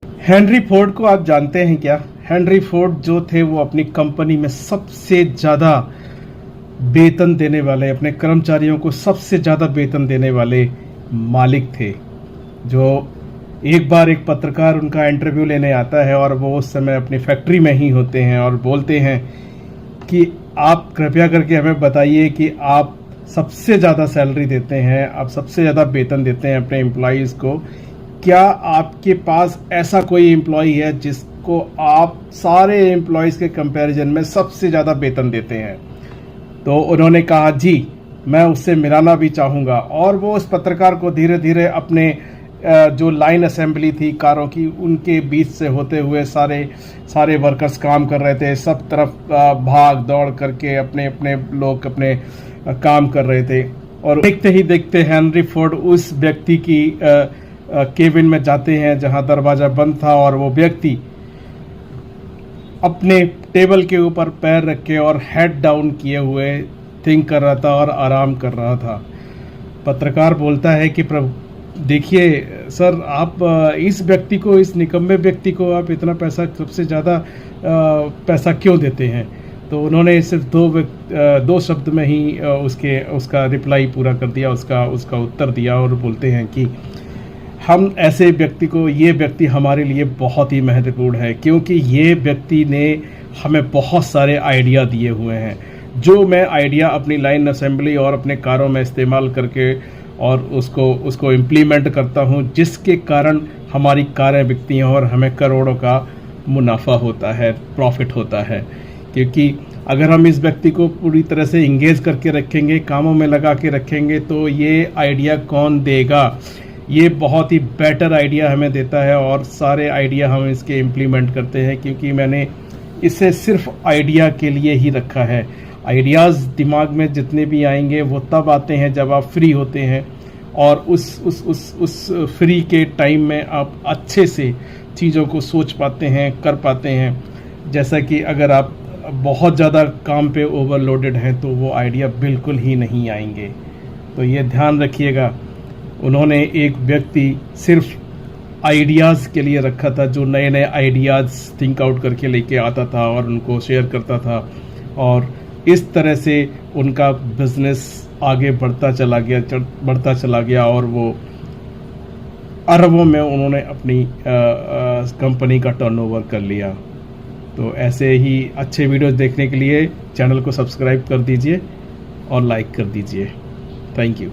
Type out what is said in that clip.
Henry Ford को आप जानते हैं क्या? हेनरी फोर्ड जो थे वो अपनी कंपनी में सबसे ज़्यादा वेतन देने वाले, अपने कर्मचारियों को सबसे ज़्यादा वेतन देने वाले मालिक थे। जो एक बार एक पत्रकार उनका इंटरव्यू लेने आता है और वो उस समय अपनी फैक्ट्री में ही होते हैं और बोलते हैं कि आप कृपया करके हमें बताइए कि आप सबसे ज़्यादा सैलरी देते हैं, आप सबसे ज़्यादा वेतन देते हैं अपने एम्प्लॉयज़ को, क्या आपके पास ऐसा कोई एम्प्लॉय है जिसको आप सारे एम्प्लॉयज़ के कंपैरिजन में सबसे ज़्यादा वेतन देते हैं? तो उन्होंने कहा जी, मैं उससे मिलाना भी चाहूँगा। और वो उस पत्रकार को धीरे धीरे अपने जो लाइन असेंबली थी कारों की, उनके बीच से होते हुए सारे वर्कर्स काम कर रहे थे, सब तरफ भाग दौड़ करके अपने अपने लोग अपने काम कर रहे थे। और देखते ही देखते हेनरी फोर्ड उस व्यक्ति की केबिन में जाते हैं जहां दरवाज़ा बंद था, और वो व्यक्ति अपने टेबल के ऊपर पैर रख के और हेड डाउन किए हुए थिंक कर रहा था और आराम कर रहा था। पत्रकार बोलता है कि प्रभु देखिए सर, आप इस व्यक्ति को, इस निकम्मे व्यक्ति को आप इतना पैसा, सबसे ज़्यादा पैसा क्यों देते हैं? तो उन्होंने सिर्फ दो शब्द में ही उसका रिप्लाई पूरा कर दिया, उसका उत्तर दिया, और बोलते हैं कि हम ऐसे व्यक्ति को, ये व्यक्ति हमारे लिए बहुत ही महत्वपूर्ण है, क्योंकि ये व्यक्ति ने हमें बहुत सारे आइडिया दिए हुए हैं, जो मैं आइडिया अपनी लाइन असेंबली और अपने कारों में इस्तेमाल करके और उसको इम्प्लीमेंट करता हूँ, जिसके कारण हमारी कारें बिकती हैं और हमें करोड़ों का मुनाफा होता है, प्रॉफिट होता है। क्योंकि अगर हम इस व्यक्ति को पूरी तरह से इंगेज करके रखेंगे, कामों में लगा के रखेंगे, तो ये आइडिया कौन देगा? ये बहुत ही बेटर आइडिया हमें देता है और सारे आइडिया हम इसके इम्प्लीमेंट करते हैं, क्योंकि मैंने इसे सिर्फ आइडिया के लिए ही रखा है। आइडियाज़ दिमाग में जितने भी आएंगे वो तब आते हैं जब आप फ्री होते हैं, और उस फ्री के टाइम में आप अच्छे से चीज़ों को सोच पाते हैं, कर पाते हैं। जैसा कि अगर आप बहुत ज़्यादा काम पे ओवरलोडेड हैं तो वो आइडिया बिल्कुल ही नहीं आएंगे। तो ये ध्यान रखिएगा। उन्होंने एक व्यक्ति सिर्फ आइडियाज़ के लिए रखा था, जो नए नए आइडियाज़ थिंक आउट करके लेके आता था और उनको शेयर करता था, और इस तरह से उनका बिजनेस आगे बढ़ता चला गया और वो अरबों में उन्होंने अपनी कंपनी का टर्नओवर कर लिया। तो ऐसे ही अच्छे वीडियोस देखने के लिए चैनल को सब्सक्राइब कर दीजिए और लाइक कर दीजिए। Thank you.